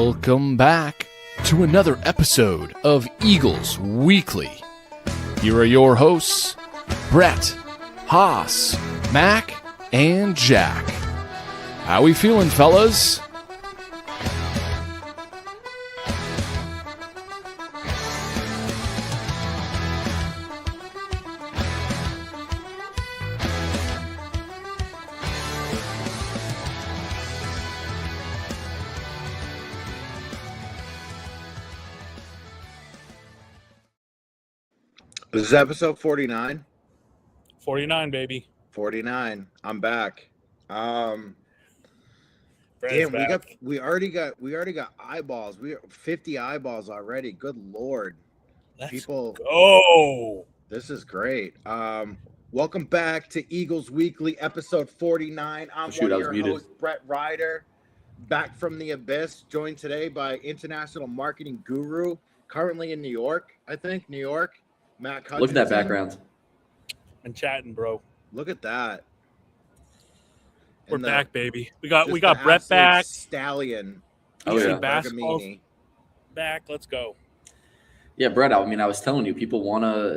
Welcome back to another episode of Eagles Weekly. Here are your hosts, Brett, Haas, Mac, and Jack. How we feeling, fellas? This is episode 49. 49, baby. 49. I'm back. Brad's Damn, back. we already got eyeballs. We 50 eyeballs already. Good Lord. Let's People go. This is great. Welcome back to Eagles Weekly, episode 49. I'm one of your hosts, Brett Ryder, back from the abyss, joined today by international marketing guru, currently in New York, I think. New York. Matt Hutchinson. Look at that background. And chatting, bro. Look at that. We're back, baby. We got the Brett back. Stallion. Oh, yeah. Basketball's back. Let's go. Yeah, Brett, I was telling you, people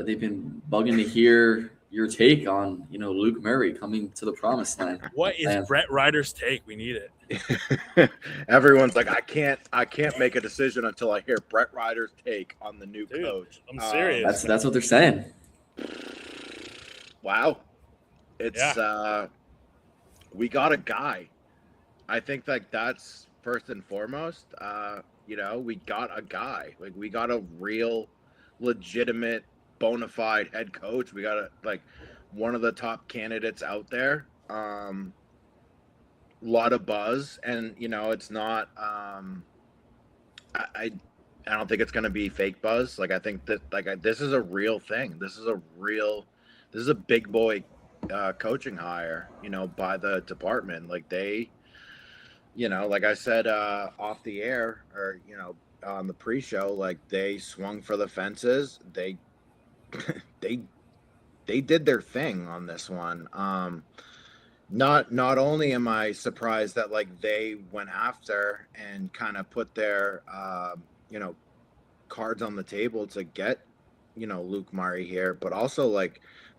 they've been bugging to hear your take on, Luke Murray coming to the promised land. What is Brett Ryder's take? We need it. Everyone's like, I can't make a decision until I hear Brett Ryder's take on the new coach. I'm serious. That's what they're saying. Wow. It's we got a guy. I think that's first and foremost. We got a guy. Like, we got a real legitimate bona fide head coach. We got one of the top candidates out there. Lot of buzz, and it's not I don't think it's going to be fake buzz. I think that this is a real thing. This is a big boy coaching hire, by the department. They like I said off the air, or on the pre-show, they swung for the fences. They did their thing on this one. Not only am I surprised that they went after and kind of put their cards on the table to get Luke Murray here, but also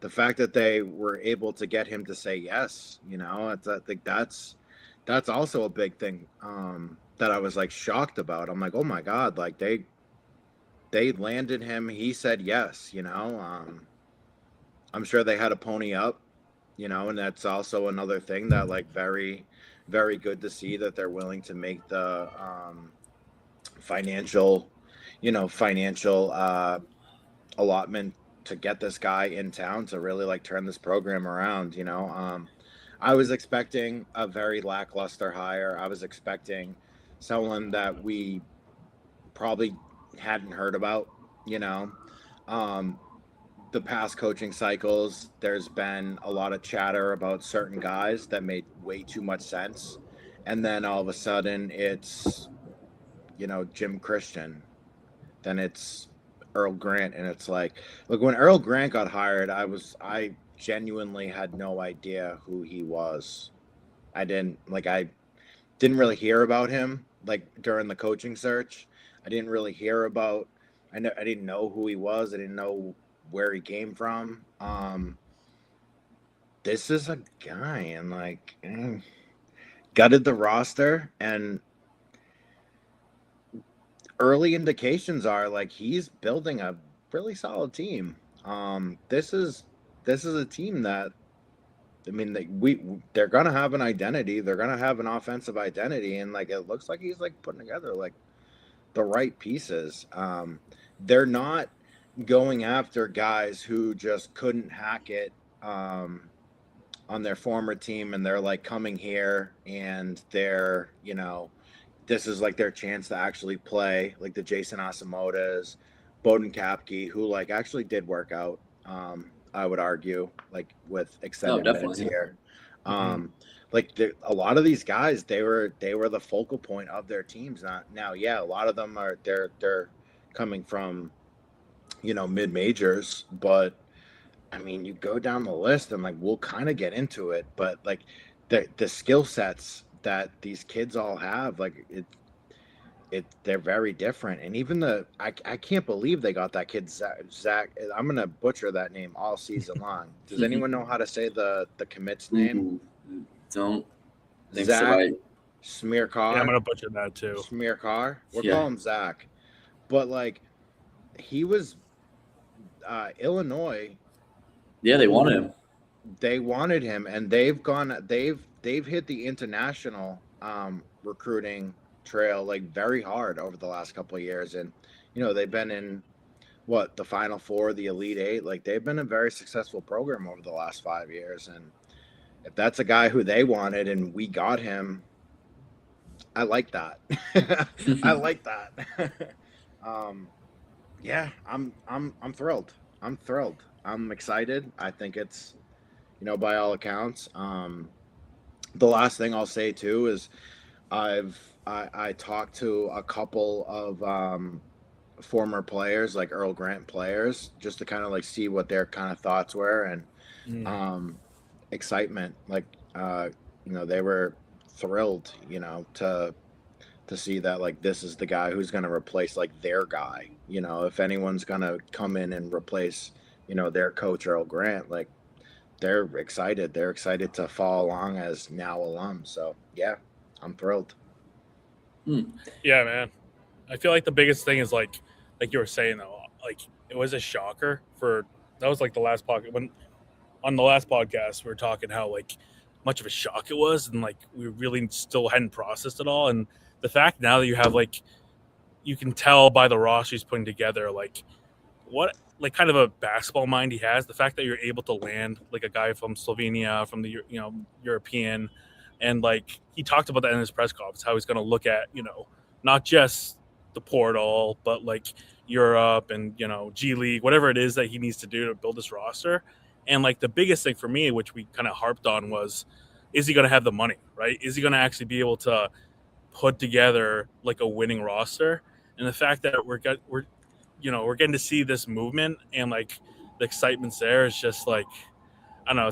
the fact that they were able to get him to say yes. I think that's also a big thing that I was shocked about. I'm like, oh my God, they landed him. He said yes. I'm sure they had a pony up. And that's also another thing that very, very good to see, that they're willing to make the financial allotment to get this guy in town to really turn this program around. I was expecting a very lackluster hire. I was expecting someone that we probably hadn't heard about. The past coaching cycles, there's been a lot of chatter about certain guys that made way too much sense. And then all of a sudden it's, Jim Christian. Then it's Earl Grant. And it's look, when Earl Grant got hired, I genuinely had no idea who he was. I didn't really hear about him, during the coaching search. I didn't really hear about, I didn't know who he was. I didn't know where he came from. This is a guy, and gutted the roster, and early indications are he's building a really solid team. This is a team that, they're gonna have an identity. They're gonna have an offensive identity, and it looks like he's putting together the right pieces. They're not going after guys who just couldn't hack it on their former team, and they're coming here and they're this is their chance to actually play, the Jason Asamotas, Bowden Kapke, who actually did work out, I would argue, with extended minutes here. A lot of these guys, they were the focal point of their teams. Now, a lot of them are they're coming from mid-majors, but you go down the list, and we'll kind of get into it, but the skill sets that these kids all have, they're very different. And even I can't believe they got that kid Zach. I'm gonna butcher that name all season long. Does anyone know how to say the commit's name? Ooh, don't think Zach so. Right? Smearcar. Yeah, I'm gonna butcher that too. Smearcar. We'll Yeah. call him Zach. But like, he was Illinois. Yeah, they wanted him. They wanted him, and they've hit the international recruiting trail like very hard over the last couple of years. And they've been in the Final Four, the Elite Eight. Like, they've been a very successful program over the last 5 years. And if that's a guy who they wanted and we got him, I like that. I like that. Yeah, I'm thrilled. I'm thrilled. I'm excited. I think it's, by all accounts. The last thing I'll say too is I talked to a couple of former players, like Earl Grant players, just to kind of like see what their kind of thoughts were, and excitement. Like they were thrilled, to see that like this is the guy who's going to replace like their guy. If anyone's going to come in and replace their coach Earl Grant, like they're excited. They're excited to follow along as now alums. So yeah, I'm thrilled. Yeah, man. I feel like the biggest thing is like you were saying though, like it was a shocker that was like the last podcast when on the last podcast we were talking how like much of a shock it was, and like we really still hadn't processed it all. And the fact now that you have like you can tell by the roster he's putting together like what like kind of a basketball mind he has. The fact that you're able to land like a guy from Slovenia, from the European, and like he talked about that in his press conference, how he's going to look at not just the portal, but like Europe and G League, whatever it is that he needs to do to build this roster. And like the biggest thing for me, which we kind of harped on, was is he going to have the money, right? Is he going to actually be able to put together like a winning roster? And the fact that we're getting to see this movement and like the excitement's there is just like, I don't know,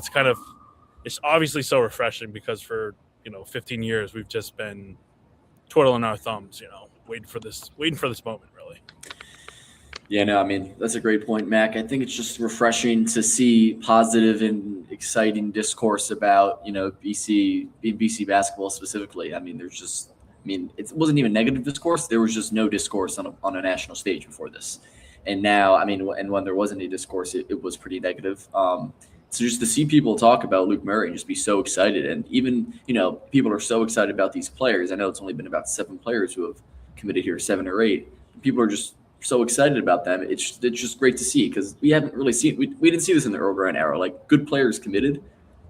it's obviously so refreshing because for 15 years we've just been twiddling our thumbs, waiting for this moment, really. Yeah, no, I mean, that's a great point, Mac. I think it's just refreshing to see positive and exciting discourse about, BC basketball specifically. I mean, it wasn't even negative discourse. There was just no discourse on a national stage before this. And now, I mean, and when there wasn't any discourse, it was pretty negative. So just to see people talk about Luke Murray and just be so excited. And even, people are so excited about these players. I know it's only been about 7 players who have committed here, 7 or 8. People are just so excited about them. It's just great to see because we haven't really seen we didn't see this in the Earl Grant era. Like good players committed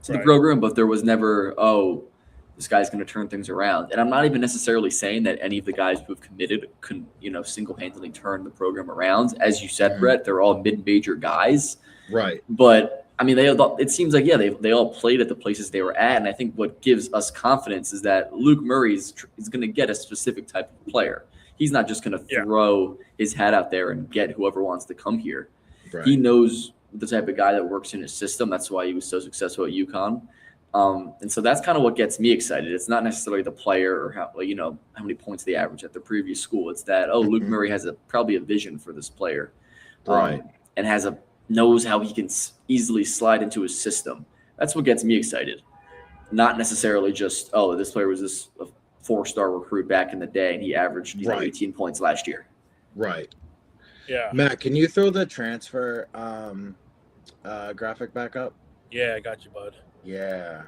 to the program, but there was never, this guy's going to turn things around. And I'm not even necessarily saying that any of the guys who have committed can, single-handedly turn the program around. As you said, Brett, they're all mid-major guys. Right. But I mean, it seems like, they all played at the places they were at. And I think what gives us confidence is that Luke Murray is going to get a specific type of player. He's not just going to throw his hat out there and get whoever wants to come here. Right. He knows the type of guy that works in his system. That's why he was so successful at UConn. And so that's kind of what gets me excited. It's not necessarily the player or how many points they average at the previous school. It's that, Luke Murray has probably a vision for this player, right? And knows how he can easily slide into his system. That's what gets me excited. Not necessarily just, this player was a 4-star recruit back in the day and he averaged 18 points last year. Right. Yeah. Matt, can you throw the transfer graphic back up? Yeah, I got you, bud. Yeah.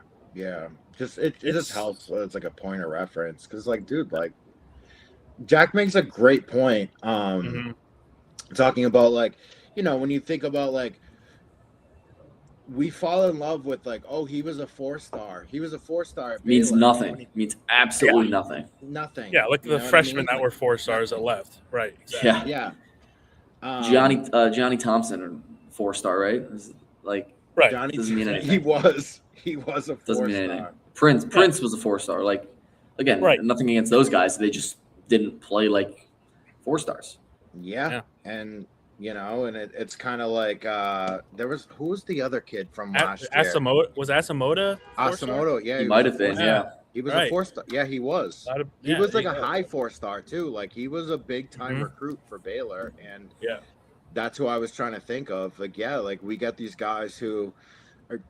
Just it just helps. It's like a point of reference because, like, dude, like Jack makes a great point. Talking about like, when you think about like, we fall in love with like, he was a 4-star. He was a 4-star. Means nothing. Means absolutely nothing. Nothing. Yeah, like the freshmen that were 4-stars that left. Right. Exactly. Yeah. Johnny Thompson, 4-star, right? Like, right. Johnny doesn't mean anything. He was a 4-star. Doesn't mean anything. Prince was a 4-star. Like, again, nothing against those guys. They just didn't play like 4-stars. Yeah. And and it's kind of like who was the other kid from last year? Was Asamoah? Asamoah, yeah, he might have been, yeah. He was Right. a 4-star. Yeah, he was. He Yeah, was there like you a go. high 4-star too. Like he was a big time Mhm. recruit for Baylor, and Yeah. that's who I was trying to think of. Like, yeah, like we got these guys who are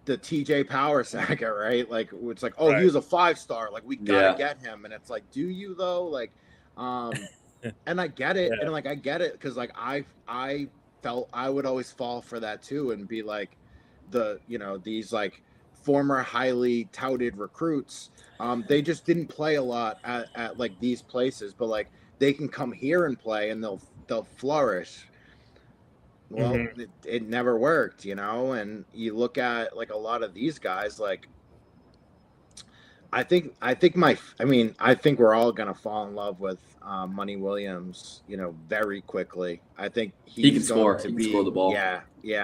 the TJ Power saga, right? Like it's like, oh, he Right. was a 5-star. Like we gotta Yeah. get him, and it's like, do you though? Like, and I get it, Yeah. and like I get it because like I felt I would always fall for that too, and be like these like former highly touted recruits. They just didn't play a lot at like these places, but like they can come here and play, and they'll flourish. Well, Mhm. it never worked, and you look at like a lot of these guys, like I think we're all gonna fall in love with Money Williams, very quickly. I think He can he's score. going to He can be, score the ball. yeah.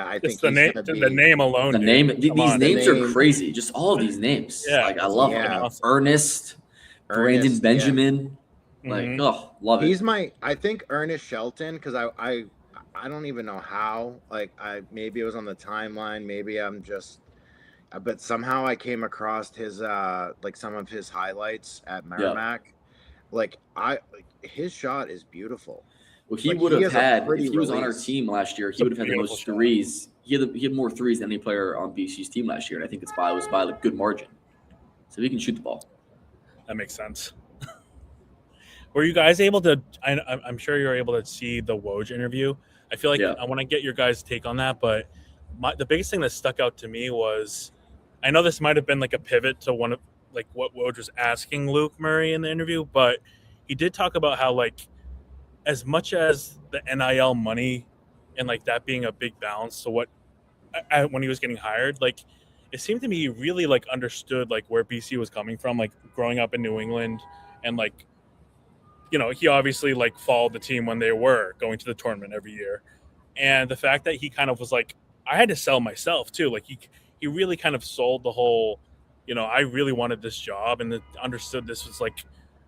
I Just think he's gonna the be name alone. The dude. name, Come these on. names name. are crazy. Just all of these names. Yeah. Like I love Yeah. them. Awesome. Ernest, Brandon Ernest, yeah. Benjamin. Like, Mhm. oh, love it. I think Ernest Shelton, because I don't even know how. Like maybe it was on the timeline, maybe I'm just. But somehow I came across his like some of his highlights at Merrimack. Like his shot is beautiful. Well, he Like, would he have has a had, pretty if he was on our release. team last year, It's he a would have had the beautiful most shot. threes. He had more threes than any player on BC's team last year, and I think it was by a good margin. So he can shoot the ball. That makes sense. Were you guys able to? I'm sure you're able to see the Woj interview. I feel like Yeah. I want to get your guys' take on that, but the biggest thing that stuck out to me was, I know this might have been like a pivot to one of like what Woj was asking Luke Murray in the interview, but he did talk about how like as much as the NIL money and like that being a big balance to what when he was getting hired, like it seemed to me he really like understood like where BC was coming from, like growing up in New England, and like he obviously like followed the team when they were going to the tournament every year, and the fact that he kind of was like, I had to sell myself too, like he really kind of sold the whole, I really wanted this job and understood this was like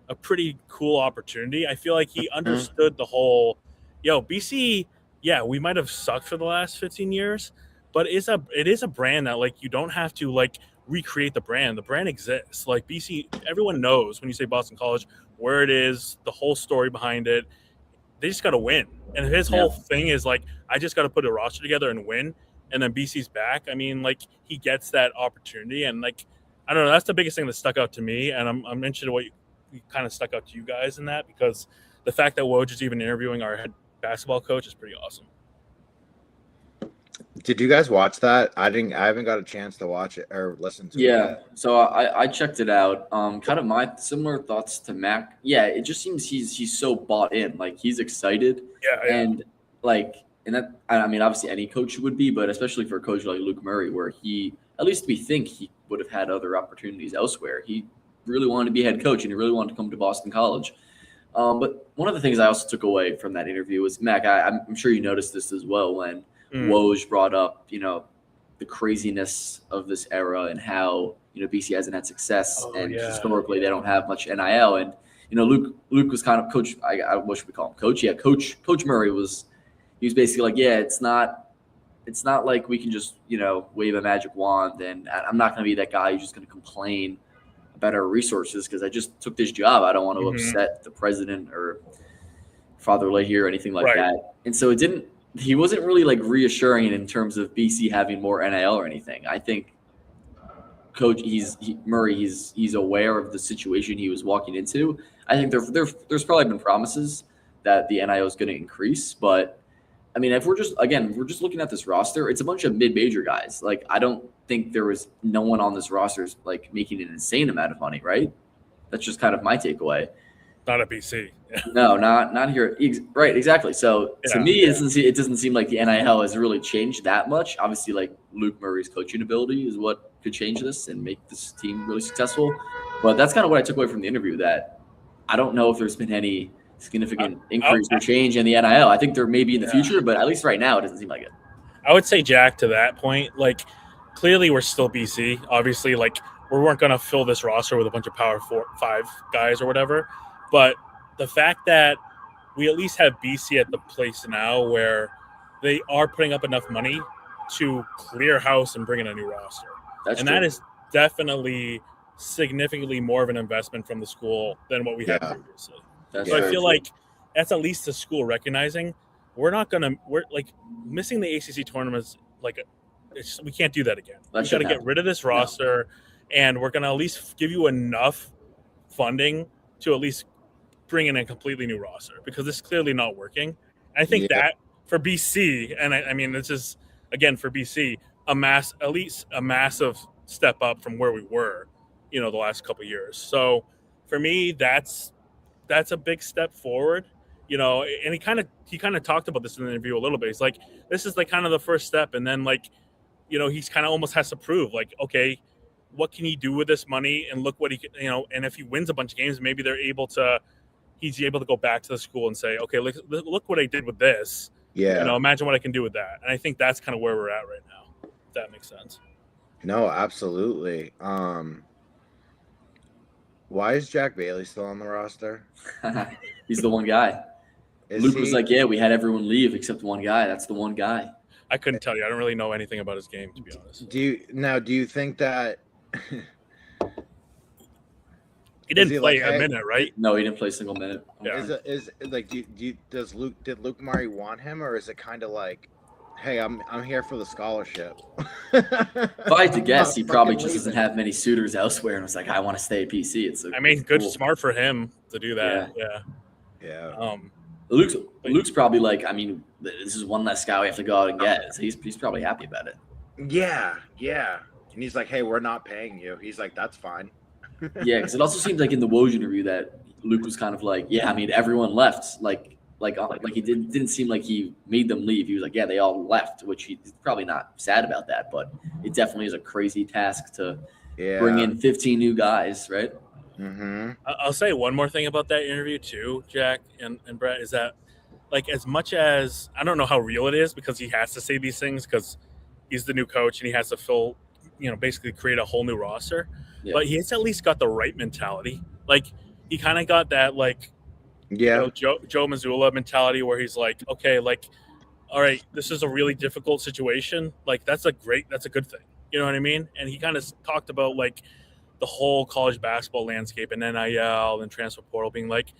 a pretty cool opportunity. I feel like he understood the whole, BC, yeah, we might have sucked for the last 15 years, but it is a brand that like you don't have to like recreate the brand. The brand exists. Like BC, everyone knows when you say Boston College where it is, the whole story behind it. They just got to win. And his whole thing is like, I just got to put a roster together and win. And then BC's back. I mean, like he gets that opportunity, and like I don't know. That's the biggest thing that stuck out to me, and I'm interested in what kind of stuck out to you guys in that, because the fact that Woj is even interviewing our head basketball coach is pretty awesome. Did you guys watch that? I haven't got a chance to watch it or listen to it. Yeah, so I checked it out. Kind of my similar thoughts to Mac. Yeah, it just seems he's so bought in. Like he's excited. Yeah. And like, and that, I mean, obviously any coach would be, but especially for a coach like Luke Murray, where he, at least we think he would have had other opportunities elsewhere. He really wanted to be head coach, and he really wanted to come to Boston College. But one of the things I also took away from that interview was, Mac, I'm sure you noticed this as well when Woj brought up, the craziness of this era and how, BC hasn't had success, and historically they don't have much NIL. And, Luke was kind of coach. What should we call him? Coach? Yeah. Coach Murray was basically like, yeah, it's not like we can just, wave a magic wand, and I'm not going to be that guy who's just going to complain about our resources because I just took this job. I don't want to upset the president or Father Leahy or anything like that. And so he wasn't really like reassuring in terms of BC having more NIL or anything. I think Coach Murray, he's aware of the situation he was walking into. I think there's probably been promises that the NIL is going to increase, but I mean, if we're just looking at this roster, it's a bunch of mid-major guys. Like, I don't think there was no one on this roster is like making an insane amount of money, right? That's just kind of my takeaway. Not at BC. No, not here. Right, exactly. So to me, it doesn't seem like the NIL has really changed that much. Obviously, like Luke Murray's coaching ability is what could change this and make this team really successful. But that's kind of what I took away from the interview, that I don't know if there's been any significant increase or change in the NIL. I think there may be in the future, but at least right now, it doesn't seem like it. I would say, Jack, to that point, like clearly we're still BC. Obviously, like we weren't going to fill this roster with a bunch of Power 4-5 guys or whatever. But the fact that we at least have BC at the place now where they are putting up enough money to clear house and bring in a new roster. That's and true. That is definitely significantly more of an investment from the school than what we had previously. That's So I very feel true. like that's at least the school recognizing we're like missing the ACC tournaments. Like we can't do that again. That We got should to get happen. rid of this roster, and we're going to at least give you enough funding to at least bring in a completely new roster, because this is clearly not working. I think that for BC, and I mean, this is again for BC, at least a massive step up from where we were, the last couple of years. So for me, that's a big step forward, and he kind of talked about this in the interview a little bit. He's like, this is like kind of the first step. And then like, he's kind of almost has to prove like, okay, what can he do with this money? And look what he can, and if he wins a bunch of games, maybe he's able to go back to the school and say, okay, look what I did with this. Yeah. Imagine what I can do with that. And I think that's kind of where we're at right now, if that makes sense. No, absolutely. Why is Jack Bailey still on the roster? He's the one guy. Luke was like, yeah, we had everyone leave except one guy. That's the one guy. I couldn't tell you. I don't really know anything about his game, to be honest. Do you think that he didn't play a minute, right? No, he didn't play a single minute. Yeah. Did Luke Murray want him, or is it kind of like, hey, I'm here for the scholarship? If I had to guess, he probably just doesn't have many suitors elsewhere, and was like, I want to stay at PC. Good, smart for him to do that. Yeah. Luke's probably like, I mean, this is one less guy we have to go out and get. So he's probably happy about it. Yeah. And he's like, hey, we're not paying you. He's like, that's fine. Yeah, because it also seemed like in the Woj interview that Luke was kind of like, yeah, I mean, everyone left. Like he didn't seem like he made them leave. He was like, yeah, they all left, which he's probably not sad about that, but it definitely is a crazy task to bring in 15 new guys, right? Mm-hmm. I'll say one more thing about that interview too, Jack and Brett, is that like, as much as I don't know how real it is, because he has to say these things because he's the new coach and he has to basically create a whole new roster. Yeah. But he's at least got the right mentality. Like, he kind of got that, like, Joe Mazzulla mentality where he's like, okay, like, all right, this is a really difficult situation. Like, that's a good thing. You know what I mean? And he kind of talked about, like, the whole college basketball landscape and NIL and transfer portal being like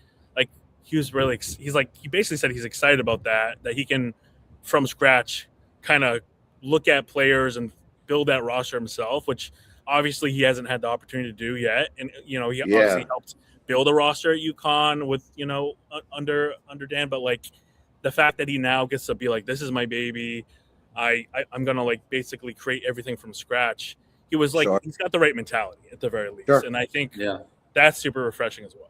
he was really, he basically said he's excited about that he can from scratch kind of look at players and build that roster himself, which obviously he hasn't had the opportunity to do yet. And, he obviously helped build a roster at UConn with, under Dan, but like the fact that he now gets to be like, this is my baby. I'm going to like basically create everything from scratch. He was like, He's got the right mentality at the very least. Sure. And I think that's super refreshing as well.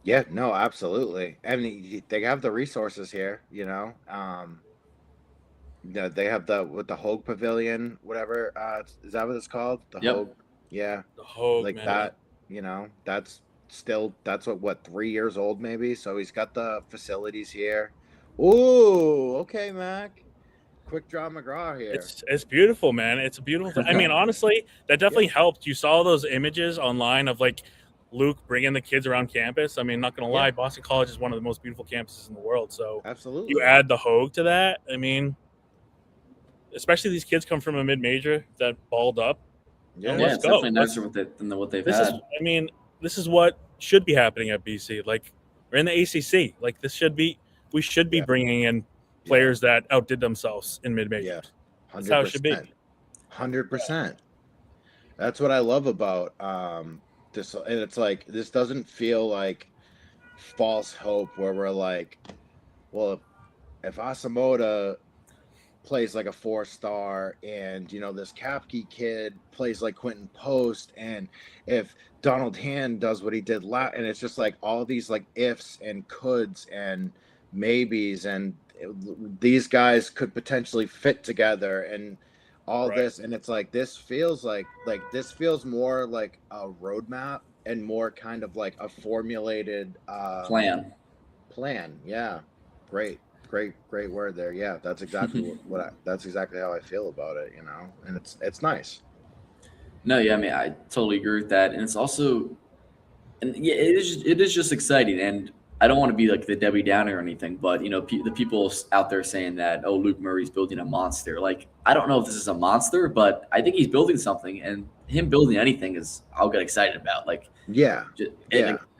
Yeah, no, absolutely. I mean, they have the resources here, they have the Hogue Pavilion, whatever. Is that what it's called? The Hogue. Yeah. The Hogue, like man. That, that's what 3 years old maybe. So he's got the facilities here. Ooh, okay, Mac. Quick draw McGraw here. It's beautiful, man. It's a beautiful thing. I mean, honestly, that definitely helped. You saw those images online of like Luke bringing the kids around campus. I mean, not going to lie, Boston College is one of the most beautiful campuses in the world. So absolutely, you add the Hogue to that. I mean, especially these kids come from a mid-major that balled up. Yeah, it's definitely nicer than what they've had. This is what should be happening at BC. Like, we're in the ACC. Like, we should be bringing in players that outdid themselves in mid-major. Yeah, 100%. That's how it should be. 100%. That's what I love about this. And it's like, this doesn't feel like false hope where we're like, well, if Asamoah plays like a 4-star and, this Kapke kid plays like Quentin Post, and if Donald Hand does what he did and it's just like all these like ifs and coulds and maybes, and these guys could potentially fit together and all this. And it's like, this feels more like a roadmap and more kind of like a formulated plan. Yeah. Great word there. Yeah. That's exactly that's exactly how I feel about it, and it's nice. No, yeah. I mean, I totally agree with that. And it's also, and yeah, it is just exciting. And I don't want to be like the Debbie Downer or anything, but you know, the people out there saying that, oh, Luke Murray's building a monster. Like, I don't know if this is a monster, but I think he's building something, and him building anything is I'll get excited about. Like, Yeah.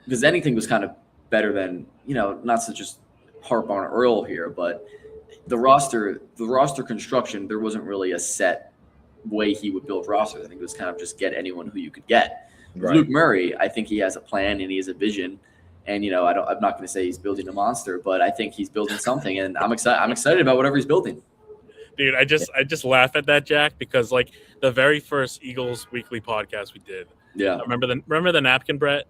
because anything was kind of better than, you know, not to just harp on Earl here, but the roster construction, there wasn't really a set way he would build rosters. I think it was kind of just get anyone who you could get. Right. Luke Murray, I think he has a plan and he has a vision. And, you know, I'm not going to say he's building a monster, but I think he's building something, and I'm excited about whatever he's building. Dude, I just laugh at that, Jack, because like the very first Eagles Weekly podcast we did. Yeah. Remember the napkin, Brett?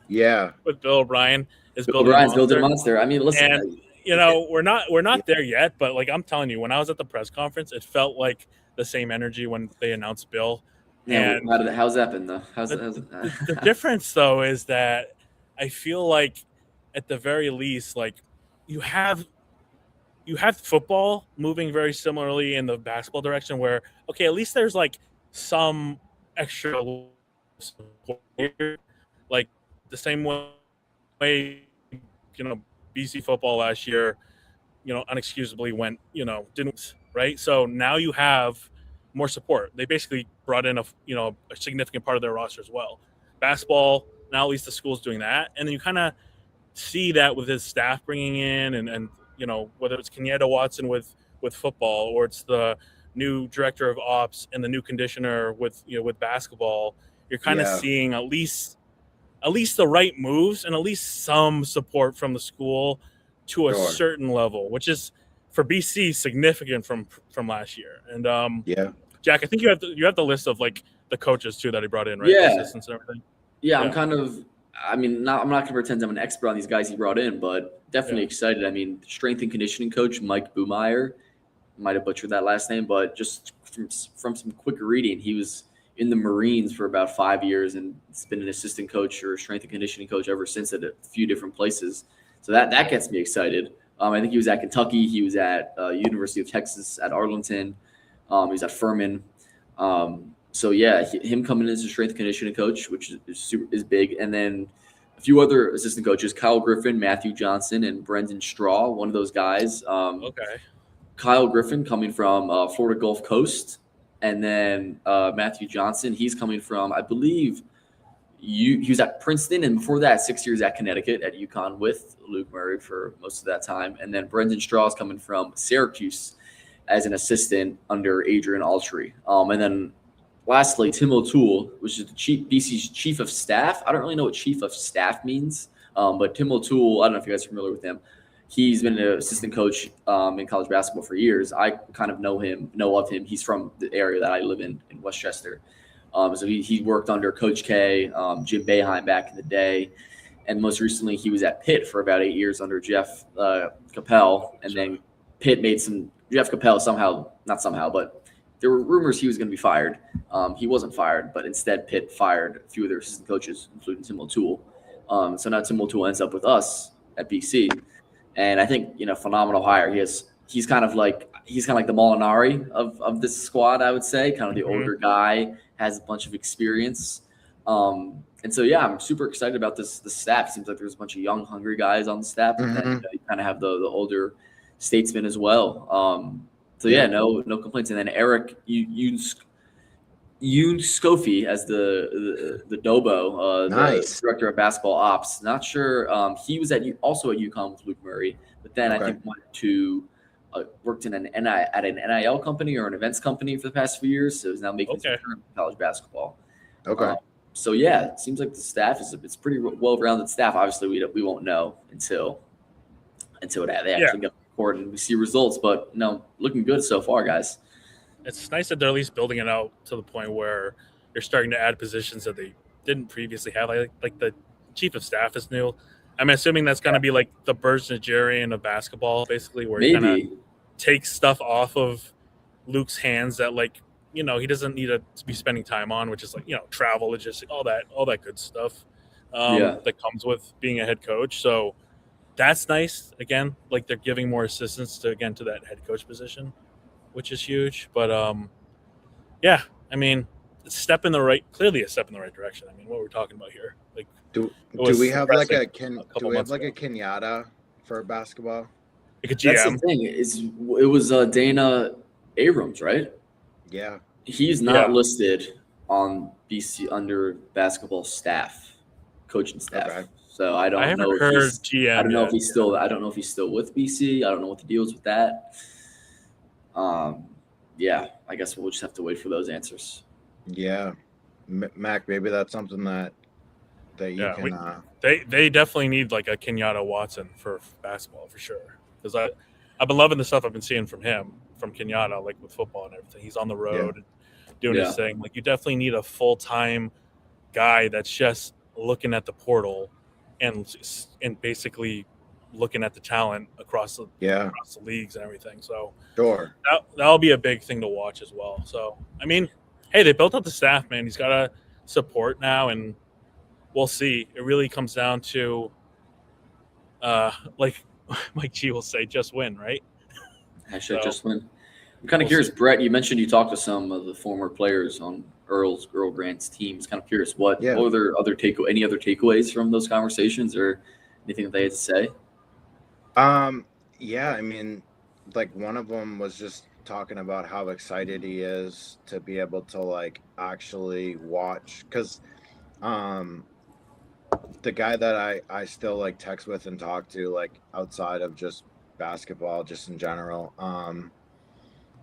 Yeah. With Bill O'Brien building a monster. I mean, listen. And, you know, we're not there yet, but like I'm telling you, when I was at the press conference, it felt like the same energy when they announced Bill. Yeah. And how's that been though? The difference though is that I feel like at the very least, like you have football moving very similarly in the basketball direction where, okay, at least there's like some extra support, like the same way, you know, BC football last year, you know, unexcusably went, you know, didn't, right? So now you have more support. They basically brought in a significant part of their roster as well. Basketball, now at least the school's doing that. And then you kind of see that with his staff bringing in and you know, whether it's Kenyatta Watson with football or it's the new director of ops and the new conditioner with basketball, you're kind of seeing at least the right moves and at least some support from the school to a certain level, which is for BC significant from last year. And Jack, I think you have the list of like the coaches too that he brought in, right? Yeah. The assistants and everything. Yeah, I'm not going to pretend I'm an expert on these guys he brought in, but definitely excited. I mean, strength and conditioning coach Mike Boomeyer, might have butchered that last name, but just from some quick reading, he was in the Marines for about 5 years and has been an assistant coach or strength and conditioning coach ever since at a few different places. So that gets me excited. I think he was at Kentucky. He was at University of Texas at Arlington. He was at Furman. So yeah, him coming in as a strength and conditioning coach, which is big, and then a few other assistant coaches: Kyle Griffin, Matthew Johnson, and Brendan Straw. One of those guys. Kyle Griffin coming from Florida Gulf Coast, and then Matthew Johnson. He's coming from, I believe, he was at Princeton, and before that, 6 years at Connecticut at UConn with Luke Murray for most of that time. And then Brendan Straw is coming from Syracuse as an assistant under Adrian Altry. And then lastly, Tim O'Toole, which is BC's chief of staff. I don't really know what chief of staff means, but Tim O'Toole, I don't know if you guys are familiar with him. He's been an assistant coach in college basketball for years. I kind of know of him. He's from the area that I live in Westchester. So he worked under Coach K, Jim Boeheim back in the day. And most recently, he was at Pitt for about 8 years under Jeff Capel. And then Pitt made Jeff Capel but there were rumors he was going to be fired. He wasn't fired, but instead Pitt fired a few of their assistant coaches, including Tim O'Toole. So now Tim O'Toole ends up with us at BC. And I think, phenomenal hire. He's kind of like the Molinari of this squad, I would say, kind of the older guy, has a bunch of experience. And so, I'm super excited about this staff. It seems like there's a bunch of young, hungry guys on the staff. And then you kind of have the older statesmen as well. No complaints. And then Eric Yoon Scofie as the Dobo, the director of basketball ops. Not sure. He was also at UConn with Luke Murray, but then I think went to worked in at an NIL company or an events company for the past few years. So he's now making his return to college basketball. It seems like the staff it's pretty well-rounded staff. Obviously, we won't know until they actually get record and we see results. But looking good so far, guys. It's nice that they're at least building it out to the point where they're starting to add positions that they didn't previously have. Like the chief of staff is new. I'm assuming that's going to be like the Verge Nigerian of basketball, basically, where he kind of takes stuff off of Luke's hands that, he doesn't need to be spending time on, which is travel, logistics, all that good stuff that comes with being a head coach. So that's nice. Again, they're giving more assistance to that head coach position, which is huge. But clearly a step in the right direction. I mean, what we're talking about here, like, Do was we have like depressing do we have months like a ago. Kenyatta for basketball? Like a That's the GM. thing. It was Dana Abrams, right? Yeah. He's not listed on BC under basketball staff, coaching staff. Okay. So I I don't haven't know if heard he's GM. I don't know yet. if he's still I don't know if he's still with BC. I don't know what the deal is with that. Yeah, I guess we'll just have to wait for those answers. Yeah. Mac, maybe that's something that you can They definitely need like a Kenyatta Watson for basketball for sure. Because I've been loving the stuff I've been seeing from him, from Kenyatta, like with football and everything. He's on the road doing his thing. Like, you definitely need a full-time guy that's just looking at the portal and basically looking at the talent across the leagues and everything. So sure. That'll be a big thing to watch as well. So, I mean, hey, they built up the staff, man. He's got to support now, and we'll see. It really comes down to, like Mike G will say, just win, right? Hashtag just win. I'm kind of curious, Brett, you mentioned you talked to some of the former players on Earl Grant's teams. Kind of curious, what are there any other takeaways from those conversations or anything that they had to say? Yeah, I mean, like, one of them was just talking about how excited he is to be able to like actually watch, because the guy that I still like text with and talk to, like, outside of just basketball, just in general,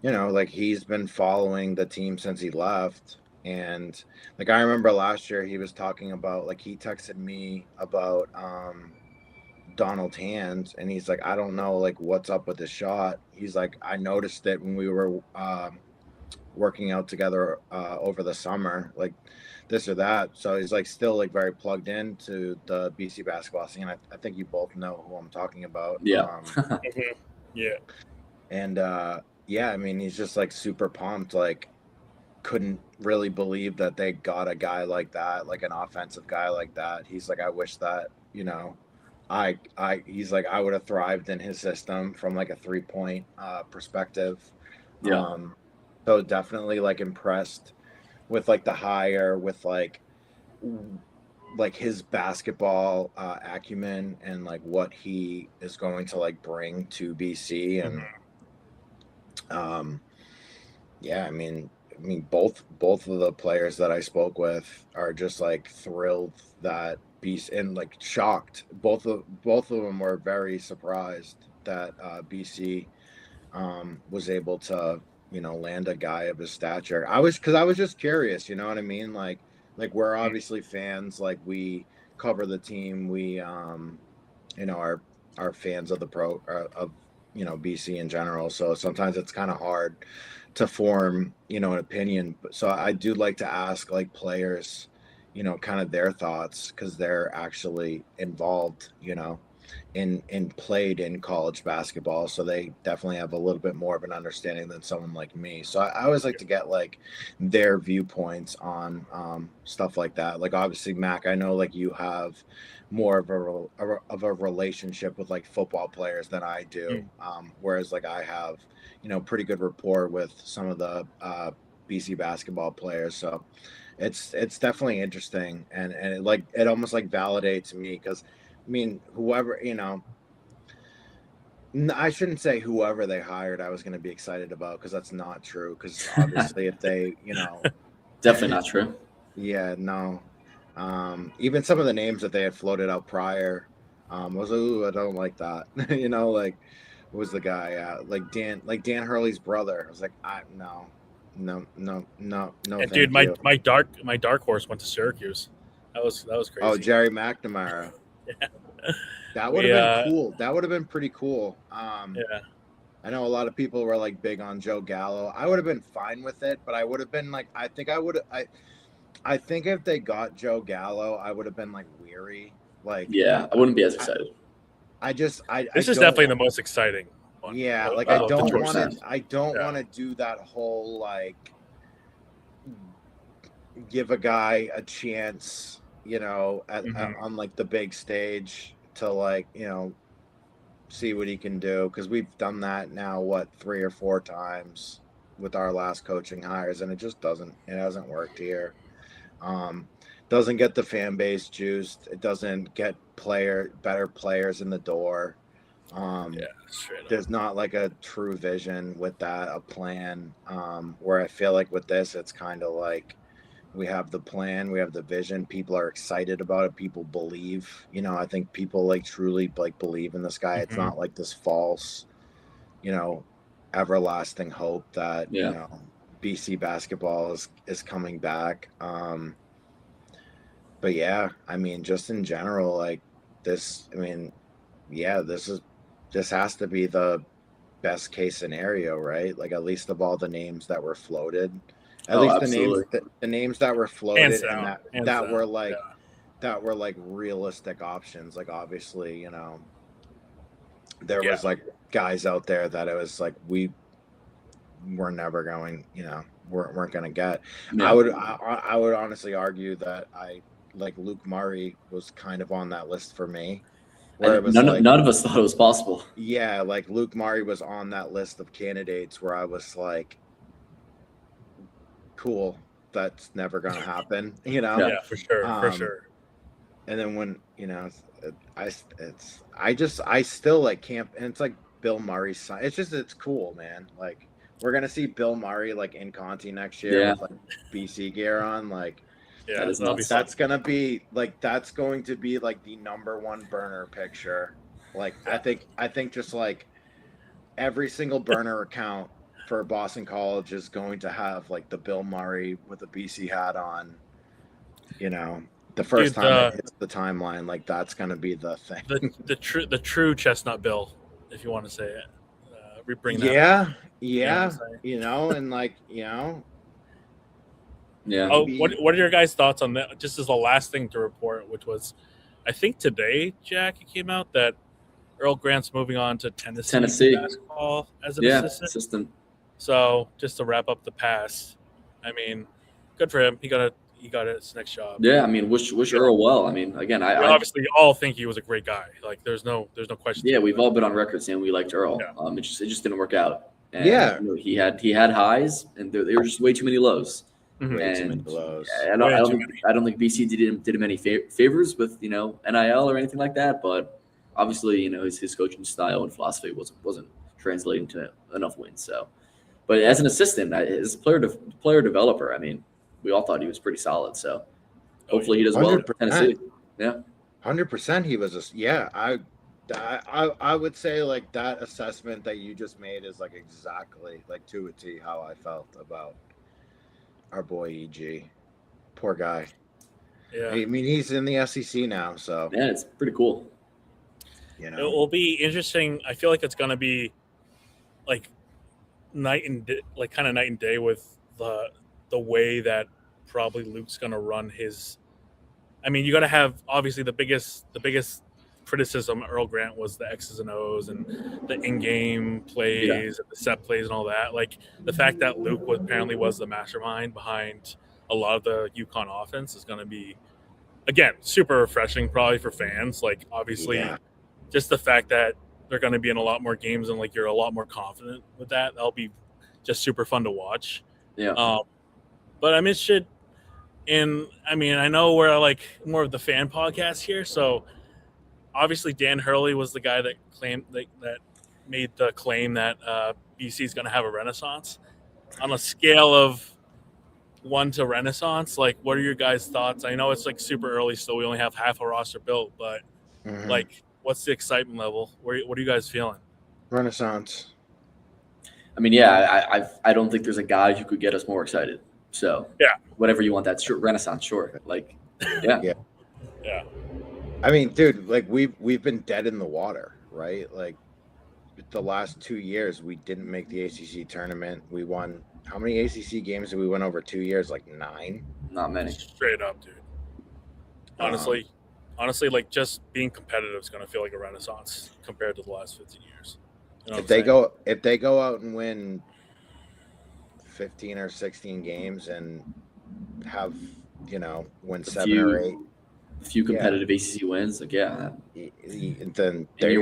you know, like, he's been following the team since he left. And like, I remember last year he was talking about, like, he texted me about Donald Hands, and he's like, I don't know, like, what's up with the shot. He's like, I noticed it when we were working out together over the summer, like this or that. So he's like still like very plugged into the BC basketball scene. I think you both know who I'm talking about. Yeah. Yeah. And yeah, I mean, he's just like super pumped, like couldn't really believe that they got a guy like that, like an offensive guy like that. He's like, I wish that, you know, he's like, I would have thrived in his system from like a 3-point perspective. Yeah. So definitely like impressed with like the hire, with like his basketball acumen and like what he is going to like bring to BC. And yeah, I mean both of the players that I spoke with are just like thrilled that BC, and like shocked. Both of them were very surprised that BC was able to, you know, land a guy of his stature. Because I was just curious, you know what I mean? Like we're obviously fans, like we cover the team, we you know, are fans of of, you know, BC in general. So sometimes it's kind of hard to form, you know, an opinion. So I do like to ask like players, you know, kind of their thoughts, because they're actually involved, you know, and played in college basketball, so they definitely have a little bit more of an understanding than someone like me. So I always like to get like their viewpoints on stuff like that. Like, obviously, Mac, I know like you have more of a relationship with like football players than I do, whereas like I have, you know, pretty good rapport with some of the BC basketball players. So it's definitely interesting, and it almost like validates me, because I mean, whoever, you know, I shouldn't say whoever they hired I was going to be excited about, because that's not true. Because obviously, if they, you know, definitely not true. Yeah, no. Even some of the names that they had floated out prior, was, ooh, I don't like that. You know, like, what was the guy? Like Dan Hurley's brother. I was like, no. And Thank dude, you. my dark horse went to Syracuse. That was crazy. Oh, Jerry McNamara. Yeah. That would have been cool. That would have been pretty cool. Yeah. I know a lot of people were like big on Joe Gallo. I would have been fine with it, but I would have been like, I think if they got Joe Gallo, I would have been like weary. Like, yeah, I wouldn't be as excited. This is definitely the most exciting one. Yeah, like I don't want to. 100%. I don't want to do that whole like give a guy a chance, you know, on like the big stage to like, you know, see what he can do, because we've done that now 3 or 4 times. with our last coaching hires, and it hasn't worked here. Doesn't get the fan base juiced. It doesn't get better players in the door. There's not like a true vision with that, a plan. Where I feel like with this, it's kind of like we have the plan, we have the vision. People are excited about it. People believe. I think people like truly like believe in this guy. It's not like this false, everlasting hope that BC basketball is coming back. But yeah, I mean, just in general, like this. I mean, yeah, this has to be the best case scenario, right? Like at least of all the names that were floated, at least absolutely. the names that were floated that were like realistic options. Like obviously, there was like guys out there that it was like we're never going, weren't going to get. Yeah. I would honestly argue that like Luke Murray was kind of on that list for me. Where it was none of us thought it was possible. Yeah, like Luke Murray was on that list of candidates where I was like, cool, that's never going to happen, Yeah, for sure. And then when, I still like can't, and it's like Bill Murray's son. It's cool, man. Like we're going to see Bill Murray like in Conti next year with like BC gear on, like. Yeah, that's going to be like the number one burner picture. Like I think just like every single burner account for Boston College is going to have like the Bill Murray with a BC hat on. The first time it hits the timeline, like that's going to be the thing. The true chestnut Bill, if you want to say it. We bring that. Yeah. And like Yeah. Oh, what are your guys' thoughts on that? Just as the last thing to report, which was, I think today, Jack, it came out that Earl Grant's moving on to Tennessee basketball as an assistant. So just to wrap up the past, I mean, good for him. He got his next job. Yeah, I mean, wish Earl well. I mean, again, I obviously all think he was a great guy. Like, there's no question. Yeah, we've all been on record saying we liked Earl. Yeah. It just didn't work out. And, he had highs, and there were just way too many lows. Mm-hmm. And I don't think BC did him any favors with NIL or anything like that. But obviously, his coaching style and philosophy wasn't translating to enough wins. So, but as an assistant, as a player developer, I mean, we all thought he was pretty solid. So hopefully he does well in Tennessee. Yeah, 100%. He was I would say like that assessment that you just made is like exactly like to a T how I felt about our boy EG. Poor guy. Yeah. I mean, he's in the SEC now, so yeah, it's pretty cool. It will be interesting. I feel like it's going to be like night and day with the way that probably Luke's going to run his. I mean, you got to have obviously the biggest criticism Earl Grant was the X's and O's and the in-game plays and the set plays and all that. Like the fact that Luke apparently was the mastermind behind a lot of the UConn offense is going to be, again, super refreshing probably for fans. Like obviously just the fact that they're going to be in a lot more games and like you're a lot more confident with that. That'll be just super fun to watch. Yeah. But I'm interested in, I mean, I know we're like more of the fan podcast here, so obviously, Dan Hurley was the guy that claimed that made the claim that BC is going to have a renaissance. On a scale of 1 to renaissance, like, what are your guys' thoughts? I know it's like super early, so we only have half a roster built, but like, what's the excitement level? What are you guys feeling? Renaissance. I mean, yeah, I don't think there's a guy who could get us more excited. So whatever you want, that's renaissance, sure. Like, yeah. I mean, dude, like we've been dead in the water, right? Like the last 2 years, we didn't make the ACC tournament. We won how many ACC games did we win over 2 years? Like 9. Not many. Straight up, dude. Honestly, like just being competitive is going to feel like a renaissance compared to the last 15 years. If they go out and win 15 or 16 games and have win 7 or 8. Few competitive ACC wins, like then there you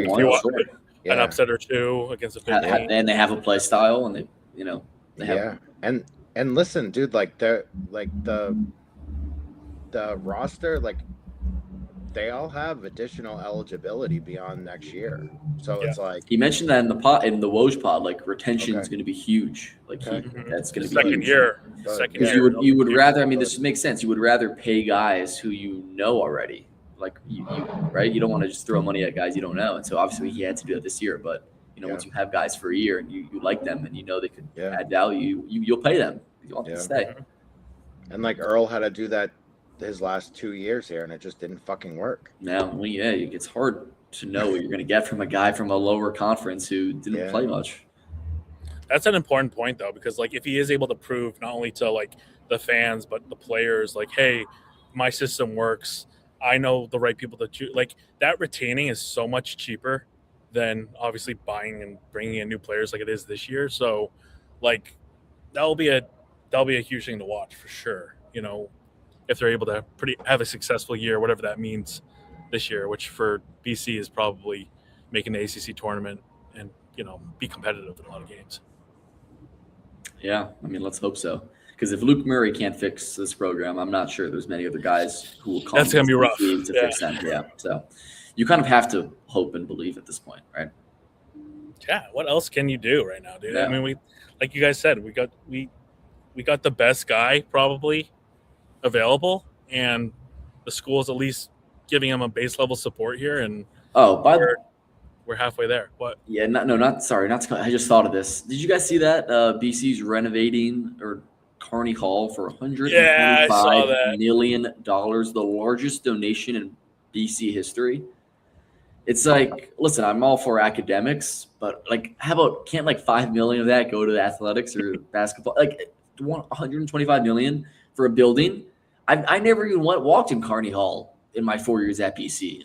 an upset or two against a big team, and they have a play style, and they Yeah, and listen, dude, like the roster, like they all have additional eligibility beyond next year. So it's like he mentioned that in the Woj pod, like retention is going to be huge. Like that's going to be second huge. year. But, Second yeah. year. You would rather. I mean, this makes sense. You would rather pay guys who you know already. Like you right? You don't want to just throw money at guys you don't know. And so obviously he had to do that this year. But once you have guys for a year and you like them and you know they could add value, you'll pay them. You want them to stay. And like Earl had to do that his last 2 years here, and it just didn't fucking work. Now, it's hard to know what you're going to get from a guy from a lower conference who didn't play much. That's an important point, though, because like if he is able to prove not only to like the fans but the players, like, hey, my system works. I know the right people to choose. Like that retaining is so much cheaper than obviously buying and bringing in new players like it is this year. So, like that'll be a huge thing to watch for sure. If they're able to have a successful year, whatever that means this year, which for BC is probably making the ACC tournament and, be competitive in a lot of games. Yeah, I mean, let's hope so. Because if Luke Murray can't fix this program, I'm not sure there's many other guys who will come. That's going to be rough to fix them. Yeah, so you kind of have to hope and believe at this point, right? Yeah, what else can you do right now, dude? Yeah. I mean, we, like you guys said, we got the best guy probably available, and the school's at least giving him a base level support here, and we're halfway there. What? Yeah, I just thought of this. Did you guys see that BC's renovating or Carney Hall for $125 million, the largest donation in BC history? It's like, listen, I'm all for academics, but like, how about can't like $5 million of that go to athletics or basketball? Like, $125 million for a building. I never even walked in Carney Hall in my 4 years at BC.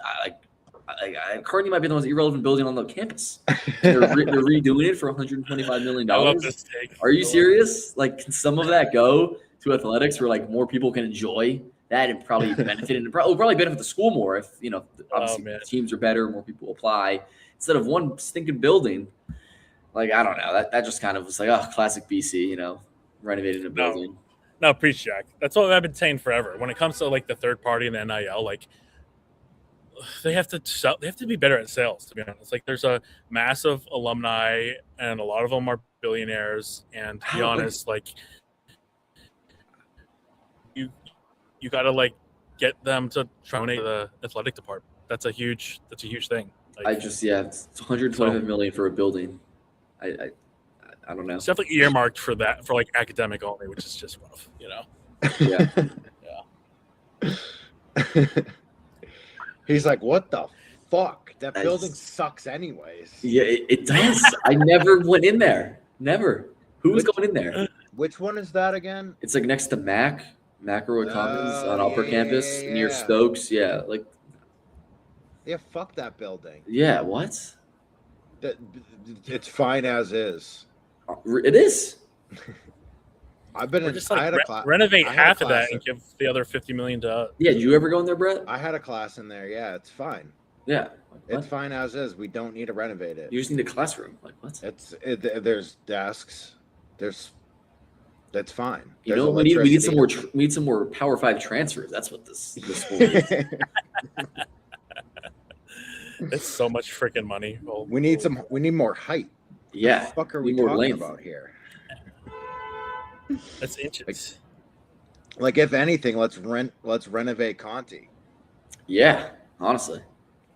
Carney might be the most irrelevant building on the campus. They're redoing it for $125 million. I love this take. Are you serious? Like, can some of that go to athletics where like more people can enjoy that and probably benefit, and probably benefit the school more if obviously teams are better, more people apply instead of one stinking building. Like, I don't know, that just kind of was like, oh, classic BC, renovating a building. No, preach, Jack. That's what I've been saying forever. When it comes to like the third party and the NIL, like they have to be better at sales, to be honest. Like there's a massive alumni and a lot of them are billionaires, and to be honest, like you got to like get them to donate to the athletic department. That's a huge thing. Like, it's $125 million for a building. I don't know. It's definitely earmarked for that, for like academic only, which is just rough, Yeah. He's like, what the fuck? That building sucks anyways. Yeah, it does. I never went in there. Never. Who was going in there? Which one is that again? It's like next to McElroy Commons on Upper Campus near Stokes. Yeah, like. Yeah, fuck that building. Yeah, what? It's fine as is. It is. I've been just like renovate half of that and give the other $50 million to. Yeah, did you ever go in there, Brett? I had a class in there. Yeah, it's fine. Yeah, it's fine as is. We don't need to renovate it. You just need a classroom. Like what? There's desks. That's fine. We need some more. We need some more Power 5 transfers. That's what this school needs. It's so much freaking money. We need more height. Yeah. What the fuck are we talking about here? That's inches. Like if anything, let's renovate Conti. Yeah, honestly.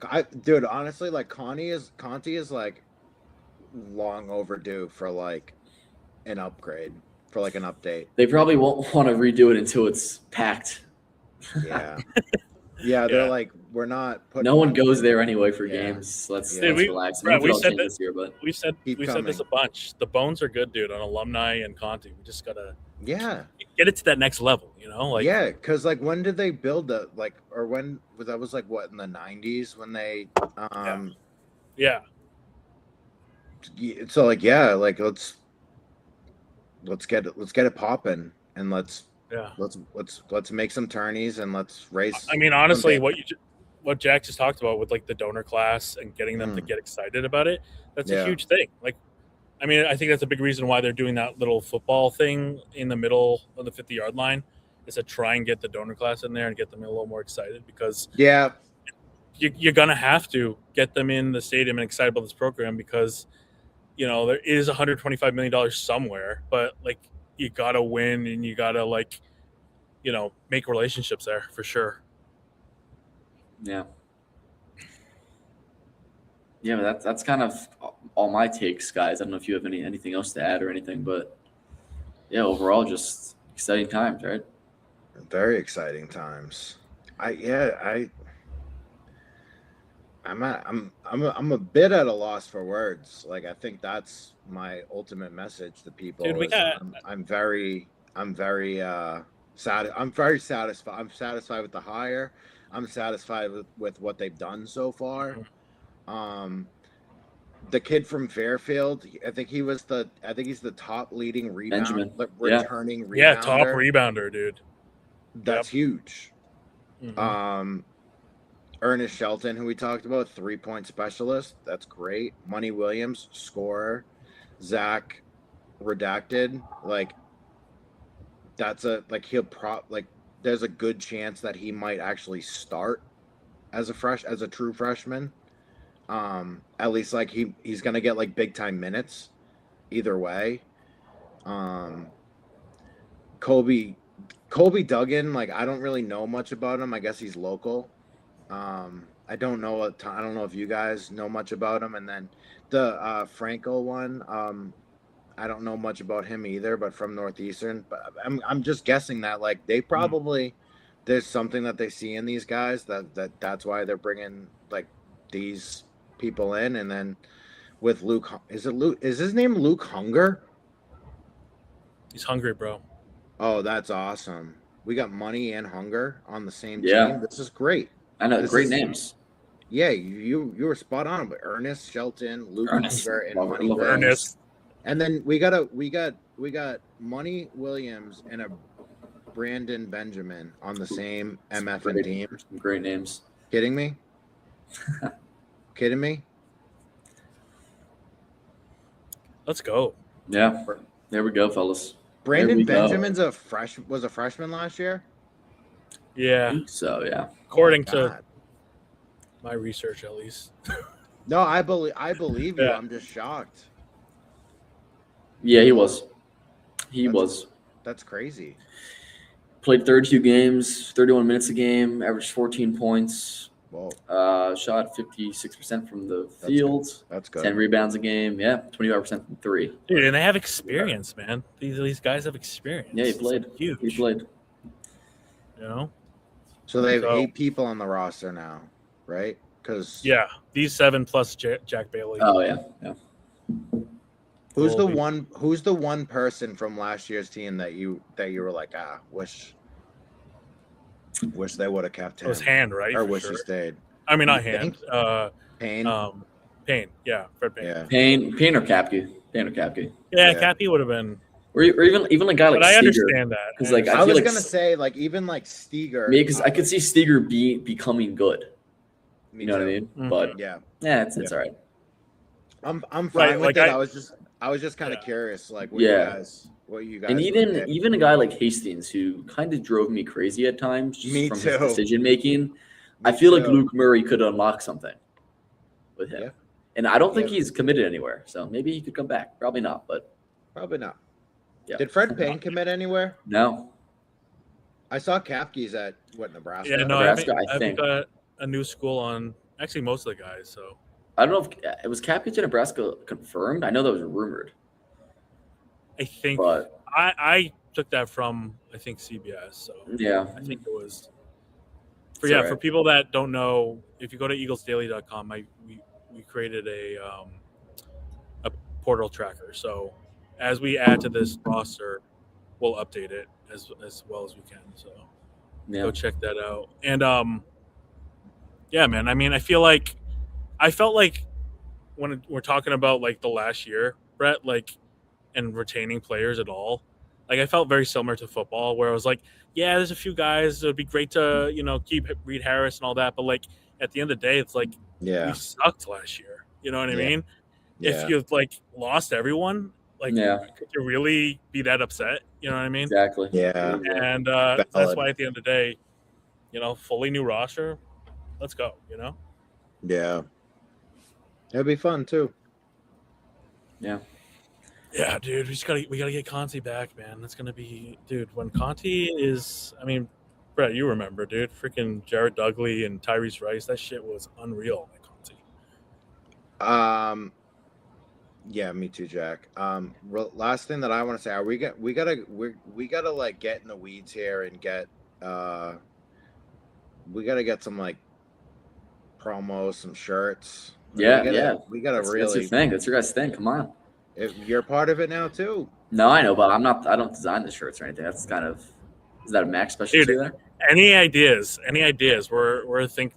Honestly, like Conti is like long overdue for like an upgrade, for like an update. They probably won't want to redo it until it's packed. Yeah. Yeah, they're like, we're not putting. No one goes there anyway for games. Let's relax. We said this this a bunch. The bones are good, dude, on alumni and Conti. We just gotta get it to that next level, because like when did they build that? Like, or when was like what in the 90s when they So like let's get it popping and let's make some tourneys and let's race. I mean, honestly, what Jack just talked about with like the donor class and getting them to get excited about it, that's a huge thing. Like I mean, I think that's a big reason why they're doing that little football thing in the middle of the 50-yard line, is to try and get the donor class in there and get them a little more excited, because you're going to have to get them in the stadium and excited about this program, because, you know, there is $125 million somewhere, but like, you got to win and you got to, like, you know, make relationships there for sure. Yeah. Yeah, but that's kind of all my takes, guys. I don't know if you have anything else to add or anything, but yeah, overall, just exciting times, right? Very exciting times. I'm a bit at a loss for words. Like, I think that's my ultimate message to people. Dude, I'm very sad. I'm very satisfied. I'm satisfied with the hire. I'm satisfied with what they've done so far. The kid from Fairfield, I think he's the top leading returning rebounder. Yeah, top rebounder, dude. That's huge. Mm-hmm. Ernest Shelton, who we talked about, 3-point specialist. That's great. Money Williams, scorer. Zach, redacted. Like, that's there's a good chance that he might actually start as a true freshman. At least, like, he's gonna get like big time minutes either way. Kobe Duggan, like, I don't really know much about him. I guess he's local. I don't know if you guys know much about him. And then the Franco one, I don't know much about him either, but from Northeastern. But I'm just guessing that, like, they probably there's something that they see in these guys that's why they're bringing, like, these people in. And then with Luke, is his name Luke Hunger? He's hungry, bro. Oh, that's awesome. We got Money and Hunger on the same team. This is great. I know, great names. Yeah, you were spot on. But Ernest Shelton, Luke Hunger, and Money Williams. Ernest. And then we got Money Williams and a Brandon Benjamin on the same MFN team. Some great names. Kidding me? Kidding me? Let's go. Yeah, there we go, fellas. Brandon Benjamin's was a freshman last year. Yeah. So yeah. According to my research, at least. No, I believe you. I'm just shocked. Yeah, he was. That's crazy. Played 32 games, 31 minutes a game, averaged 14 points. Whoa. Shot 56% from the field. That's good. 10 rebounds a game. Yeah, 25% from three. Dude, and they have experience, man. These guys have experience. Yeah, he played. Huge. He played. You know? So they have 8 people on the roster now, right? Because these 7 plus Jack Bailey. Oh yeah. Who's the one person from last year's team that you were like, wish they would have kept him? It was Hand, right? Or wish he stayed. I mean, not Hand. Payne. Payne. Yeah, Fred Payne. Yeah. Payne or Kapke. Yeah, Kapke would have been. Or even a guy like Steger. I understand that. Because, like, I was gonna say, like, even like Steger. Because I could see Steger becoming good. You know what I mean? Mm-hmm. But it's all right. I'm fine with it. I was just kind of curious, like, what you guys. And even a guy like Hastings, who kind of drove me crazy at times, just me from too. his decision making. I feel like Luke Murray could unlock something with him. Yeah. And I don't think he's committed anywhere, so maybe he could come back. Probably not, but probably not. Yeah. Did Fred Payne commit anywhere? No. I saw Kapke's at Nebraska. Yeah, no, Nebraska, I think got a new school on actually most of the guys. So I don't know if it was Kapke to Nebraska confirmed. I know that was rumored. I think, but I took that from CBS. So yeah, I think it was. For people that don't know, if you go to eaglesdaily.com, we created a portal tracker. So as we add to this roster, we'll update it as well as we can. So go check that out. And man, I mean, I felt like when we're talking about like the last year, Brett, like, and retaining players at all, like, I felt very similar to football, where I was like, yeah, there's a few guys. It would be great to, keep Reed Harris and all that. But, like, at the end of the day, it's like, we sucked last year. You know what I mean? if you've like lost everyone, like could you really be that upset? You know what I mean? Exactly. Yeah. And that's why at the end of the day, fully new roster, let's go. Yeah. It'd be fun too. Yeah. Yeah, dude, we gotta get Conti back, man. That's gonna be, dude. When Conti is, I mean, Brett, you remember, dude? Freaking Jared Dudley and Tyrese Rice. That shit was unreal. Like Conti. Yeah, me too, Jack. Last thing that I want to say, we gotta like get in the weeds here and get we gotta get some like promos, some shirts. We gotta really. That's your thing. That's your guys' thing. Come on. If you're part of it now too. No, I know, but I'm not. I don't design the shirts or anything. That's kind of. Is that a Mac specialty there? Any ideas? We're a think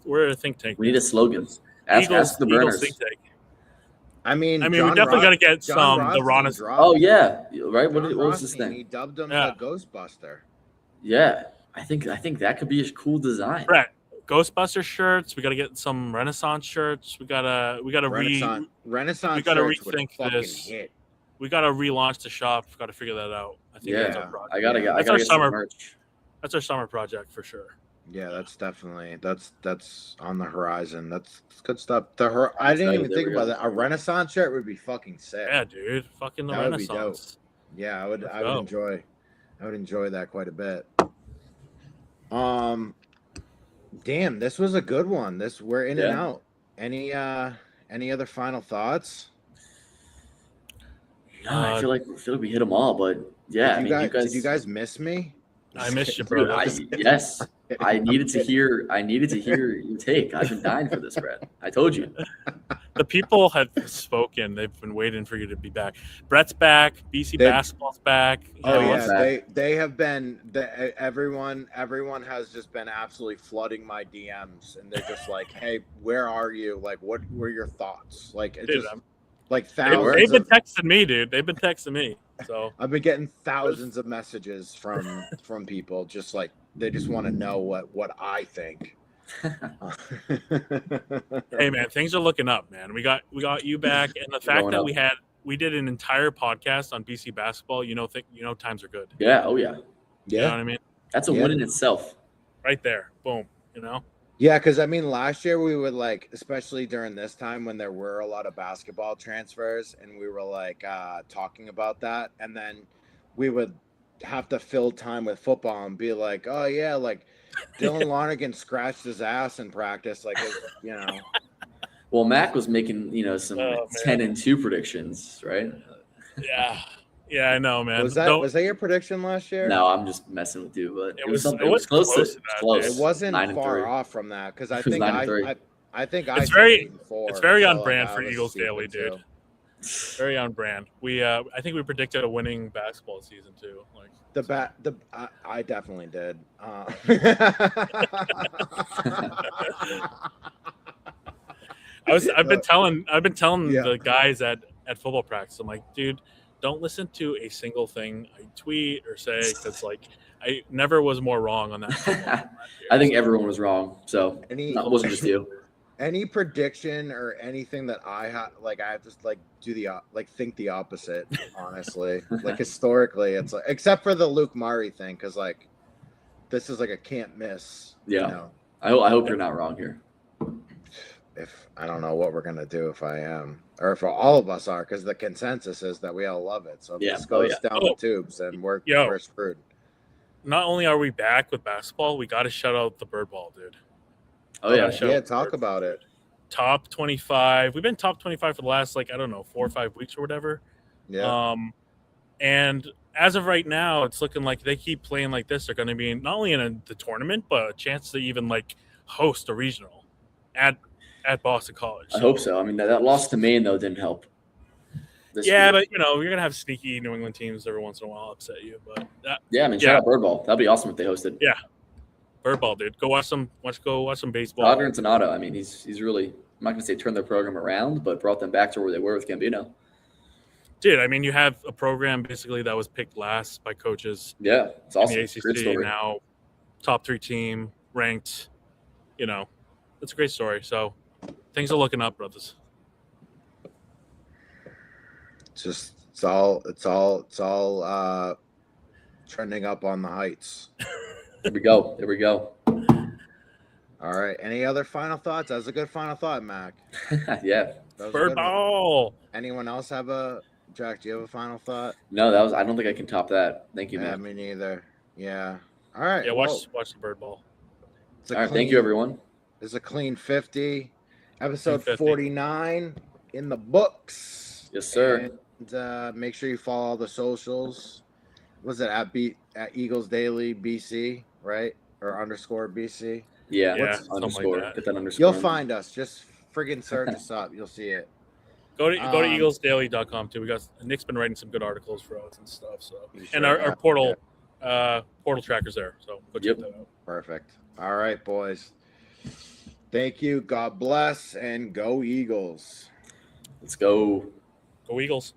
tank. We need a slogan. Ask the burners. Think tank. I mean, we definitely got to get the Ronis. Oh yeah, right. What was this thing? He dubbed him the Ghostbuster. Yeah, I think that could be a cool design. Right. Ghostbuster shirts. We got to get some Renaissance shirts. We gotta Renaissance. We gotta rethink this. Hit. We gotta relaunch the shop. We gotta figure that out. I think that's our project. I gotta get some merch. That's our summer project for sure. Yeah, that's definitely that's on the horizon. That's good stuff. I didn't even think about that. A Renaissance shirt would be fucking sick. Yeah, dude, fucking the Renaissance. Would be dope. Yeah, I would enjoy that quite a bit. Damn, this was a good one. We're in and out. Any other final thoughts? No, I feel like we hit them all, but yeah. Did you guys miss me? I missed you, bro. Yes, I needed to hear your take. I've been dying for this, Brett. I told you. The people have spoken. They've been waiting for you to be back. Brett's back. BC basketball's back. They have been. Everyone has just been absolutely flooding my DMs, and they're just like, "Hey, where are you? Like, what were your thoughts? Like, like thousands." They've been texting me, dude. They've been texting me. So I've been getting thousands of messages from people, just like they just want to know what I think. Hey man, things are looking up, man. We got you back, and the fact that we did an entire podcast on BC basketball. Times are good. Yeah. Oh yeah. You know what I mean? That's a win in itself. Right there. Boom. Yeah, because I mean, last year we would like, especially during this time when there were a lot of basketball transfers, and we were like talking about that, and then we would have to fill time with football and be like, oh yeah, like Dylan Lonergan scratched his ass in practice, like Well, Mac was making some 10-2 predictions, right? Yeah, I know, man. Was that your prediction last year? No, I'm just messing with you, but it was close. Close. It wasn't far off from that because I think it's very on brand for Eagles Daily, dude. Very on brand. I think we predicted a winning basketball season too. Like I definitely did. I've been telling the guys at football practice. I'm like, dude, don't listen to a single thing I tweet or say because like I never was more wrong on that. I think everyone was wrong. So it wasn't just you. Any prediction or anything that I have, like I have to like do think the opposite. Honestly, like historically, it's like except for the Luke Murray thing because like this is like a can't miss. Yeah, I hope you're not wrong here. If I don't know what we're gonna do if I am, or if all of us are, because the consensus is that we all love it. So if this goes down the tubes, and we're screwed. Not only are we back with basketball, we got to shut out the bird ball, dude. Oh yeah, talk about it. Top 25. We've been top 25 for the last 4 or 5 weeks or whatever. Yeah. And as of right now, it's looking like they keep playing like this. They're going to be not only in the tournament, but a chance to even host a regional at Boston College. I hope so. I mean, that loss to Maine though didn't help. But you're gonna have sneaky New England teams every once in a while upset you. But shout out Birdball. That'd be awesome if they hosted. Yeah, Birdball, dude. Go watch some baseball. Roger and Donato. I mean, he's really, I'm not gonna say turned their program around, but brought them back to where they were with Gambino. Dude, I mean, you have a program basically that was picked last by coaches. Yeah, it's awesome. In the ACC, great story. Now top 3 team ranked. It's a great story. So things are looking up, brothers. Just it's all trending up on the heights. There we go. There we go. All right. Any other final thoughts? That was a good final thought, Mac. Yeah. That was a Bird good one. ball. Anyone else Jack, do you have a final thought? No, I don't think I can top that. Thank you, Yeah, man. me neither. Yeah. All right. Yeah, well, watch the bird ball. it's a All right. Thank you, everyone. It's a clean 50. Episode Clean 50. 49 in the books. Yes, sir. And make sure you follow all the socials. Was it at Eagles Daily BC, right? Or underscore BC? Yeah. Yeah, Underscore. something like that. Get that underscore. You'll find us. Just friggin' search us up. You'll see it. Go to eaglesdaily.com too. Nick's been writing some good articles for us and stuff. So and our portal tracker's there. So go check that out. Perfect. All right, boys. Thank you. God bless and go Eagles. Let's go. Go Eagles.